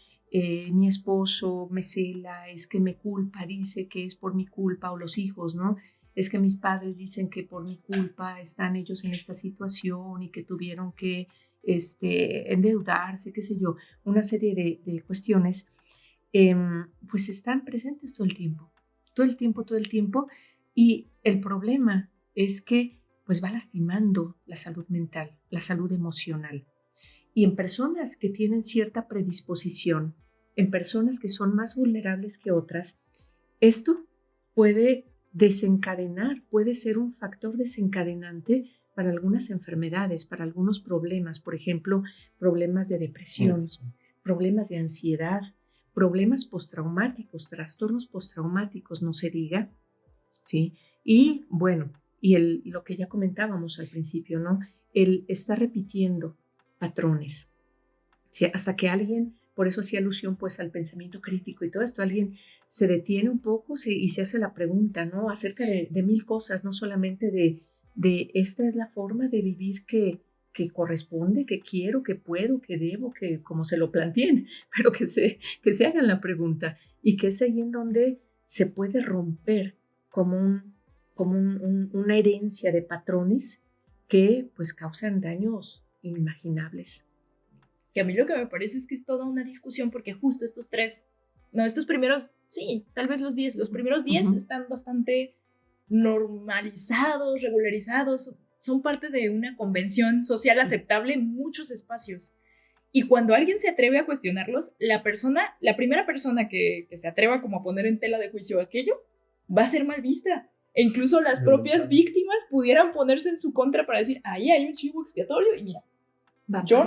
mi esposo me cela, es que me culpa, dice que es por mi culpa, o los hijos, ¿no? Es que mis padres dicen que por mi culpa están ellos en esta situación y que tuvieron que endeudarse, qué sé yo, una serie de cuestiones, pues están presentes todo el tiempo. Y el problema es que pues va lastimando la salud mental, la salud emocional. Y en personas que tienen cierta predisposición, en personas que son más vulnerables que otras, esto puede desencadenar, puede ser un factor desencadenante para algunas enfermedades, para algunos problemas, por ejemplo, problemas de depresión, problemas de ansiedad, problemas postraumáticos, trastornos postraumáticos, no se diga, ¿sí? Y bueno, lo que ya comentábamos al principio, ¿no? Él está repitiendo patrones, ¿sí? Hasta que alguien, por eso hacía alusión pues al pensamiento crítico y todo esto, alguien se detiene un poco y se hace la pregunta, ¿no? Acerca de 1000 cosas, no solamente de esta es la forma de vivir que corresponde, que quiero, que puedo, que debo, que como se lo planteen, pero que se hagan la pregunta y que es ahí en donde se puede romper como una herencia de patrones que pues causan daños inimaginables. Que a mí lo que me parece es que es toda una discusión porque justo estos primeros, sí, tal vez los primeros 10 están bastante normalizados, regularizados, son parte de una convención social aceptable en muchos espacios. Y cuando alguien se atreve a cuestionarlos, la primera persona que se atreva como a poner en tela de juicio aquello, va a ser mal vista. E incluso las propias víctimas pudieran ponerse en su contra para decir, ahí hay un chivo expiatorio y mira, yo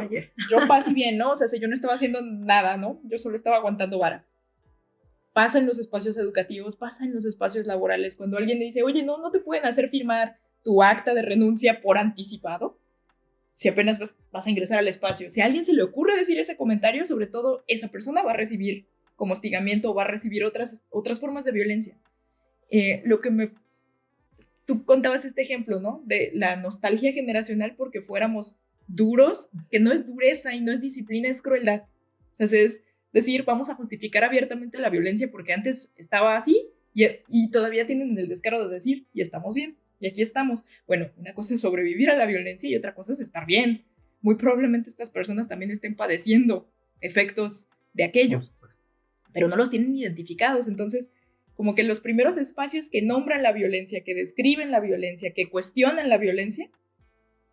pasé bien, ¿no? O sea, si yo no estaba haciendo nada, ¿no? Yo solo estaba aguantando vara. Pasa en los espacios educativos, pasa en los espacios laborales, cuando alguien le dice, oye, no te pueden hacer firmar tu acta de renuncia por anticipado, si apenas vas a ingresar al espacio. Si a alguien se le ocurre decir ese comentario, sobre todo esa persona va a recibir como hostigamiento o va a recibir otras formas de violencia. Tú contabas este ejemplo, ¿no? De la nostalgia generacional porque fuéramos duros, que no es dureza y no es disciplina, es crueldad. O sea, es decir, vamos a justificar abiertamente la violencia porque antes estaba así y todavía tienen el descaro de decir, y estamos bien, y aquí estamos. Bueno, una cosa es sobrevivir a la violencia y otra cosa es estar bien. Muy probablemente estas personas también estén padeciendo efectos de aquello, pero no los tienen identificados. Entonces, como que los primeros espacios que nombran la violencia, que describen la violencia, que cuestionan la violencia,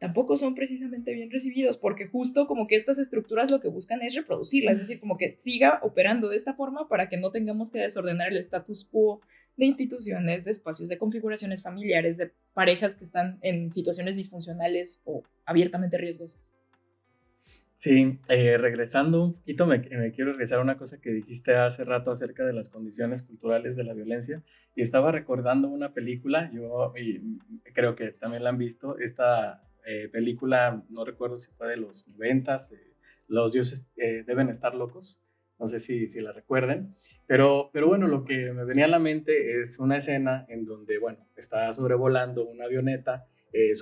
tampoco son precisamente bien recibidos, porque justo como que estas estructuras lo que buscan es reproducirla, es decir, como que siga operando de esta forma para que no tengamos que desordenar el status quo de instituciones, de espacios, de configuraciones familiares, de parejas que están en situaciones disfuncionales o abiertamente riesgosas. Sí, regresando un poquito, me quiero regresar a una cosa que dijiste hace rato acerca de las condiciones culturales de la violencia, y estaba recordando una película, y creo que también la han visto, esta película, no recuerdo si fue de los 90s, Los dioses deben estar locos, no sé si la recuerden, pero bueno, lo que me venía a la mente es una escena en donde, bueno, está sobrevolando una avioneta es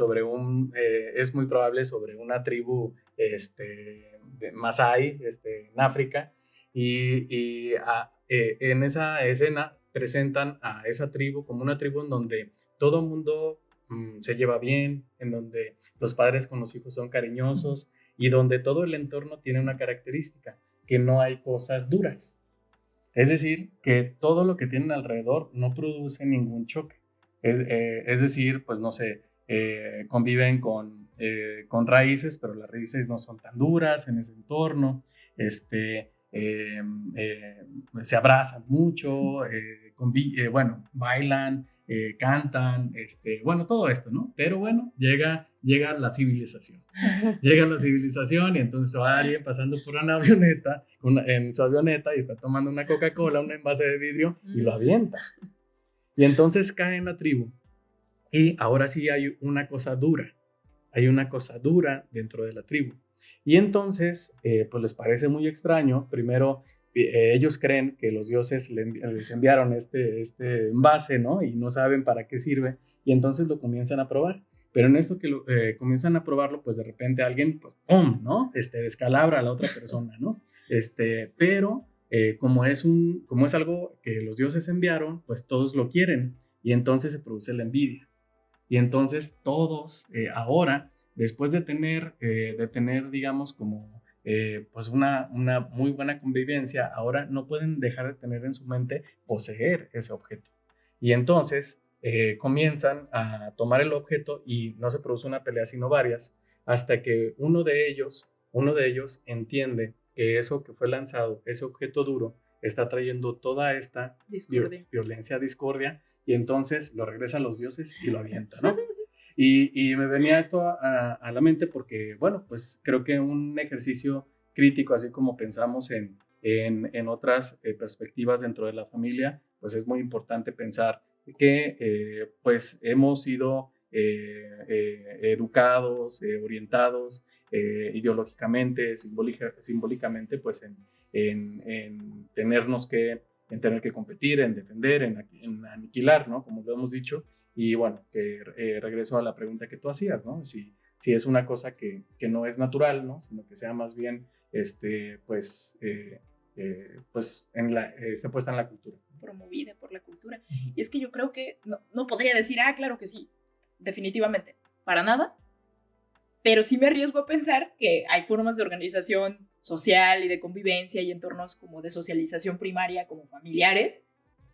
muy probable sobre una tribu de Masái en África, en esa escena presentan a esa tribu como una tribu en donde todo el mundo se lleva bien, en donde los padres con los hijos son cariñosos y donde todo el entorno tiene una característica, que no hay cosas duras. Es decir, que todo lo que tienen alrededor no produce ningún choque. Es decir, pues no sé, conviven con raíces, pero las raíces no son tan duras en ese entorno, se abrazan mucho, bueno, bailan, cantan, bueno, todo esto, ¿no? Pero bueno, llega la civilización. Llega la civilización y entonces va alguien pasando por una avioneta, en su avioneta, y está tomando una Coca-Cola, un envase de vidrio, y lo avienta. Y entonces cae en la tribu. Y ahora sí hay una cosa dura dentro de la tribu. Y entonces, pues les parece muy extraño. Primero, ellos creen que los dioses les enviaron este envase, ¿no? Y no saben para qué sirve. Y entonces lo comienzan a probar. Pero en esto que comienzan a probarlo, pues de repente alguien, pues, ¡pum!, ¿no? Descalabra a la otra persona, ¿no? Pero como es algo que los dioses enviaron, pues todos lo quieren. Y entonces se produce la envidia. Y entonces todos ahora, después de tener, digamos, como pues una muy buena convivencia, ahora no pueden dejar de tener en su mente poseer ese objeto. Y entonces comienzan a tomar el objeto y no se produce una pelea sino varias, hasta que uno de ellos entiende que eso que fue lanzado, ese objeto duro, está trayendo toda esta violencia, discordia, y entonces lo regresa a los dioses y lo avienta, ¿no? Y me venía esto a la mente porque, bueno, pues creo que un ejercicio crítico, así como pensamos en otras perspectivas dentro de la familia, pues es muy importante pensar que pues hemos sido educados, orientados ideológicamente, simbólicamente, pues en tener que competir, en defender, en aniquilar, ¿no? Como lo hemos dicho. Y bueno, que regreso a la pregunta que tú hacías, ¿no? Si es una cosa que no es natural, ¿no? Sino que sea más bien, pues está puesta en la cultura. Promovida por la cultura. Y es que yo creo que no podría decir, claro que sí, definitivamente, para nada, pero sí me arriesgo a pensar que hay formas de organización social y de convivencia y entornos como de socialización primaria, como familiares,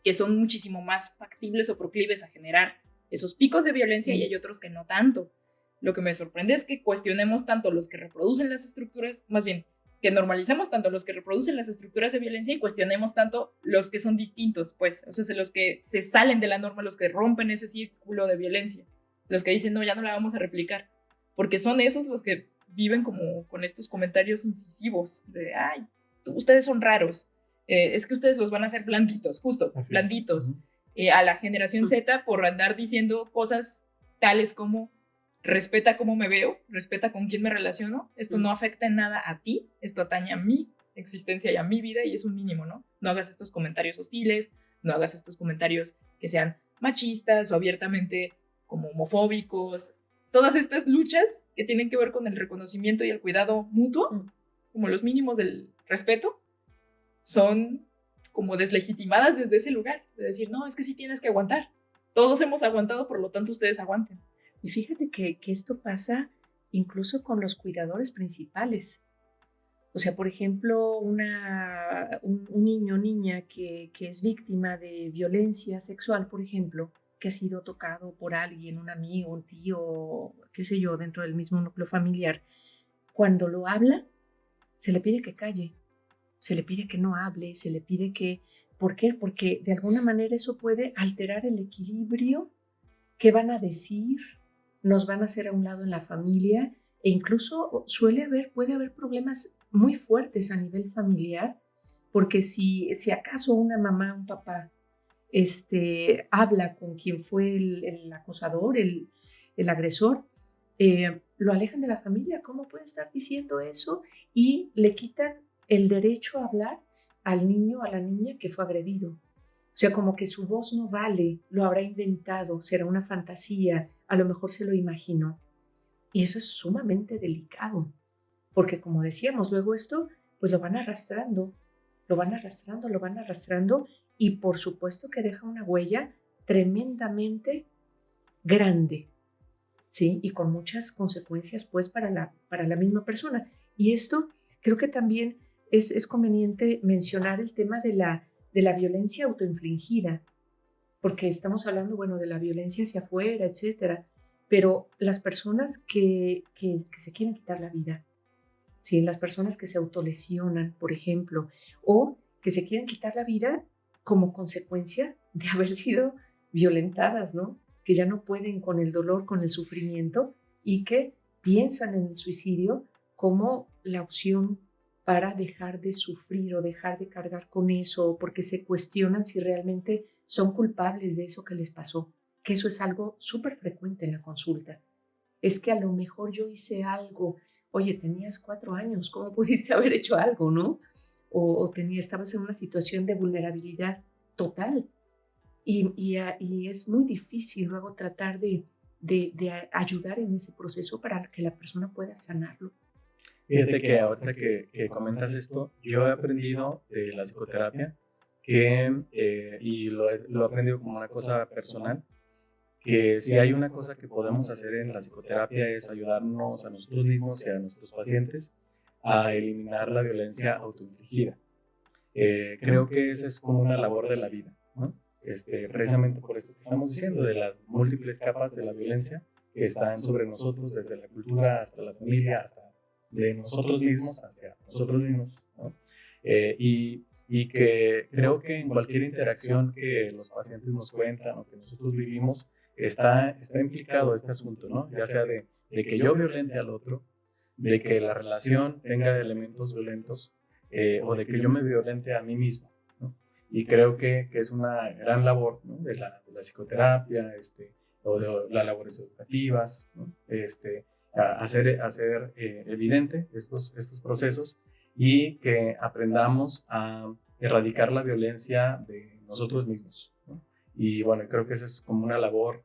que son muchísimo más factibles o proclives a generar esos picos de violencia, y hay otros que no tanto. Lo que me sorprende es que cuestionemos tanto los que reproducen las estructuras, más bien, que normalicemos tanto los que reproducen las estructuras de violencia y cuestionemos tanto los que son distintos, pues, o sea, los que se salen de la norma, los que rompen ese círculo de violencia, los que dicen, no, ya no la vamos a replicar, porque son esos los que viven como con estos comentarios incisivos de, ustedes son raros, es que ustedes los van a hacer blanditos, justo, así blanditos. A la generación Z por andar diciendo cosas tales como respeta cómo me veo, respeta con quién me relaciono, esto no afecta en nada a ti, esto atañe a mi existencia y a mi vida y es un mínimo, ¿no? No hagas estos comentarios hostiles, no hagas estos comentarios que sean machistas o abiertamente como homofóbicos. Todas estas luchas que tienen que ver con el reconocimiento y el cuidado mutuo, como los mínimos del respeto, son como deslegitimadas desde ese lugar, de decir, no, es que sí tienes que aguantar. Todos hemos aguantado, por lo tanto ustedes aguanten. Y fíjate que esto pasa incluso con los cuidadores principales. O sea, por ejemplo, un niño o niña que es víctima de violencia sexual, por ejemplo, que ha sido tocado por alguien, un amigo, un tío, qué sé yo, dentro del mismo núcleo familiar, cuando lo habla, se le pide que calle, se le pide que no hable, se le pide que... ¿Por qué? Porque de alguna manera eso puede alterar el equilibrio. ¿Qué van a decir? ¿Nos van a hacer a un lado en la familia? E incluso puede haber problemas muy fuertes a nivel familiar, porque si acaso una mamá, un papá, habla con quien fue el acosador, el agresor, lo alejan de la familia. ¿Cómo puede estar diciendo eso? Y le quitan el derecho a hablar al niño, a la niña que fue agredido. O sea, como que su voz no vale, lo habrá inventado, será una fantasía, a lo mejor se lo imaginó. Y eso es sumamente delicado, porque como decíamos, luego esto, pues lo van arrastrando, y por supuesto que deja una huella tremendamente grande, ¿sí? Y con muchas consecuencias, pues, para la misma persona. Y esto creo que también es conveniente mencionar el tema de la violencia autoinfligida, porque estamos hablando, bueno, de la violencia hacia afuera, etcétera, pero las personas que se quieren quitar la vida, ¿sí? Las personas que se autolesionan, por ejemplo, o que se quieren quitar la vida como consecuencia de haber sido violentadas, ¿no? Que ya no pueden con el dolor, con el sufrimiento, y que piensan en el suicidio como la opción para dejar de sufrir o dejar de cargar con eso, porque se cuestionan si realmente son culpables de eso que les pasó, que eso es algo súper frecuente en la consulta. Es que a lo mejor yo hice algo. Oye, tenías 4 años, ¿cómo pudiste haber hecho algo, no? O estabas en una situación de vulnerabilidad total. Y es muy difícil luego tratar de ayudar en ese proceso para que la persona pueda sanarlo. Fíjate que ahorita que comentas esto, yo he aprendido de la psicoterapia y lo he aprendido como una cosa personal, que si hay una cosa que podemos hacer en la psicoterapia es ayudarnos a nosotros mismos y a nuestros pacientes a eliminar la violencia autoinfligida. Creo que esa es como una labor de la vida, ¿no? Precisamente por esto que estamos diciendo, de las múltiples capas de la violencia que están sobre nosotros, desde la cultura hasta la familia, hasta de nosotros mismos hacia nosotros mismos, ¿no? Y que creo que en cualquier interacción que los pacientes nos cuentan o que nosotros vivimos, está implicado este asunto, ¿no? Ya sea de que yo violente al otro, de que la relación tenga elementos violentos o de que yo me violente a mí mismo, ¿no? Y creo que es una gran labor, ¿no? de la psicoterapia o de las labores educativas, ¿no? Hacer evidente estos procesos y que aprendamos a erradicar la violencia de nosotros mismos, ¿no? Y bueno, creo que esa es como una labor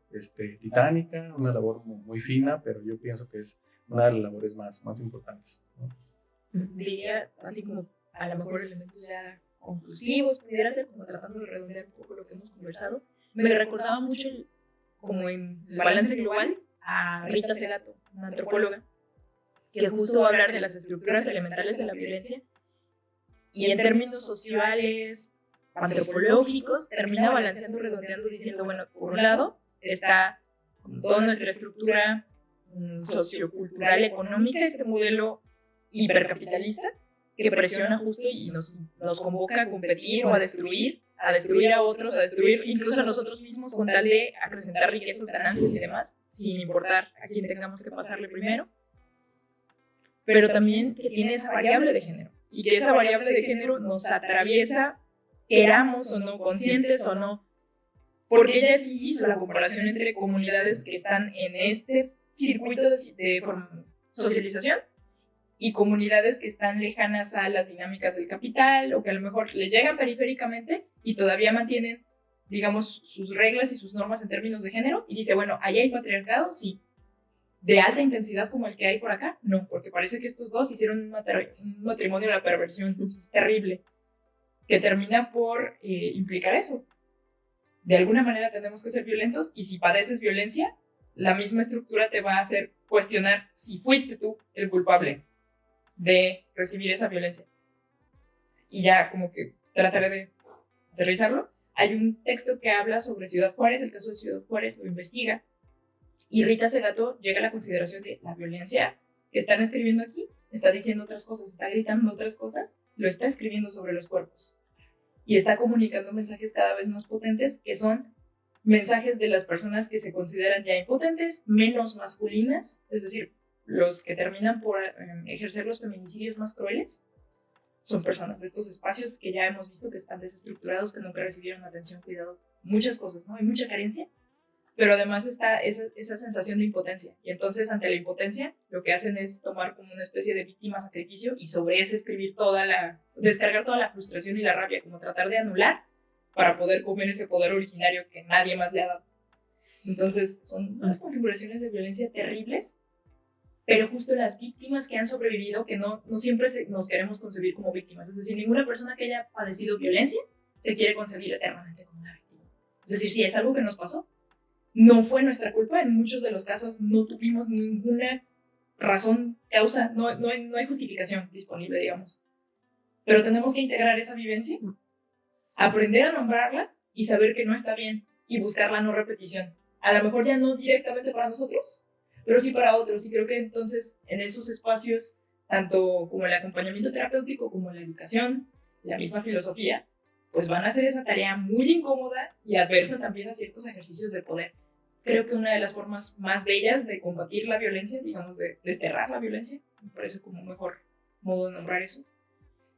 titánica, una labor muy fina, pero yo pienso que es una de las labores más importantes, ¿no? Diría, así como a lo mejor elementos ya conclusivos, pudiera ser, como tratando de redondear un poco lo que hemos conversado. Me recordaba mucho, como en el balance global, a Rita Segato, una antropóloga, que justo va a hablar de las estructuras elementales de la violencia y en términos sociales, antropológicos, termina balanceando, redondeando, diciendo, bueno, por un lado está toda nuestra estructura sociocultural, económica, este modelo hipercapitalista que presiona justo y nos convoca a competir o a destruir a otros, a destruir incluso a nosotros mismos con tal de acrecentar riquezas, ganancias y demás, sin importar a quién tengamos que pasarle primero. Pero también que tiene esa variable de género y que esa variable de género nos atraviesa, queramos o no, conscientes o no, porque ella sí hizo la comparación entre comunidades que están en este circuito de socialización y comunidades que están lejanas a las dinámicas del capital o que a lo mejor le llegan periféricamente y todavía mantienen, digamos, sus reglas y sus normas en términos de género, y dice, bueno, ¿allá hay patriarcado? Sí. ¿De alta intensidad como el que hay por acá? No, porque parece que estos dos hicieron un matrimonio de la perversión. Es terrible, que termina por implicar eso. De alguna manera tenemos que ser violentos, y si padeces violencia, la misma estructura te va a hacer cuestionar si fuiste tú el culpable de recibir esa violencia. Y ya como que trataré de aterrizarlo. hay un texto que habla sobre Ciudad Juárez, el caso de Ciudad Juárez lo investiga, y Rita Segato llega a la consideración de la violencia que están escribiendo aquí, está diciendo otras cosas, está gritando otras cosas, lo está escribiendo sobre los cuerpos. Y está comunicando mensajes cada vez más potentes, que son mensajes de las personas que se consideran ya impotentes, menos masculinas, es decir, los que terminan por ejercer los feminicidios más crueles, son personas de estos espacios que ya hemos visto que están desestructurados, que nunca recibieron atención, cuidado, muchas cosas, ¿no? Hay mucha carencia, pero además está esa sensación de impotencia. Y entonces, ante la impotencia, lo que hacen es tomar como una especie de víctima-sacrificio y sobre ese escribir descargar toda la frustración y la rabia, como tratar de anular para poder comer ese poder originario que nadie más le ha dado. Entonces, son unas configuraciones de violencia terribles, pero justo las víctimas que han sobrevivido, que no siempre nos queremos concebir como víctimas. Es decir, ninguna persona que haya padecido violencia se quiere concebir eternamente como una víctima. Es decir, si es algo que nos pasó, no fue nuestra culpa. En muchos de los casos no tuvimos ninguna razón, causa, no hay justificación disponible, digamos. Pero tenemos que integrar esa vivencia, aprender a nombrarla y saber que no está bien y buscar la no repetición. A lo mejor ya no directamente para nosotros, pero sí para otros. Y creo que entonces en esos espacios, tanto como el acompañamiento terapéutico, como la educación, la misma filosofía, pues van a hacer esa tarea muy incómoda y adversa también a ciertos ejercicios de poder. Creo que una de las formas más bellas de combatir la violencia, digamos, de desterrar la violencia, me parece como un mejor modo de nombrar eso,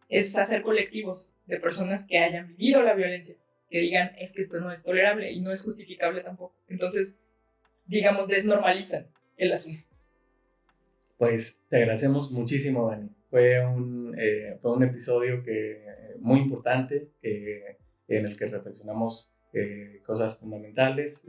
es hacer colectivos de personas que hayan vivido la violencia, que digan, es que esto no es tolerable y no es justificable tampoco. Entonces, digamos, desnormalizan el asunto. Pues te agradecemos muchísimo, Dani. Fue un episodio muy importante en el que reflexionamos cosas fundamentales,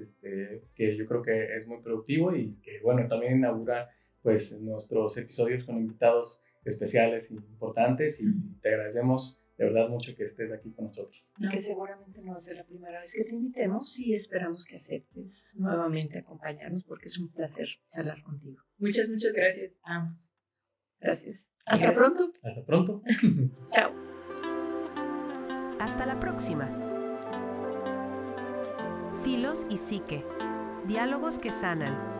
que yo creo que es muy productivo y que, bueno, también inaugura pues nuestros episodios con invitados especiales e importantes, y te agradecemos de verdad mucho que estés aquí con nosotros. Y que seguramente no va a ser la primera vez que te invitemos y esperamos que aceptes nuevamente acompañarnos, porque es un placer charlar contigo. Muchas gracias a ambos. Gracias. Hasta pronto. Hasta pronto. Chao. Hasta la próxima. Filos y Psique. Diálogos que sanan.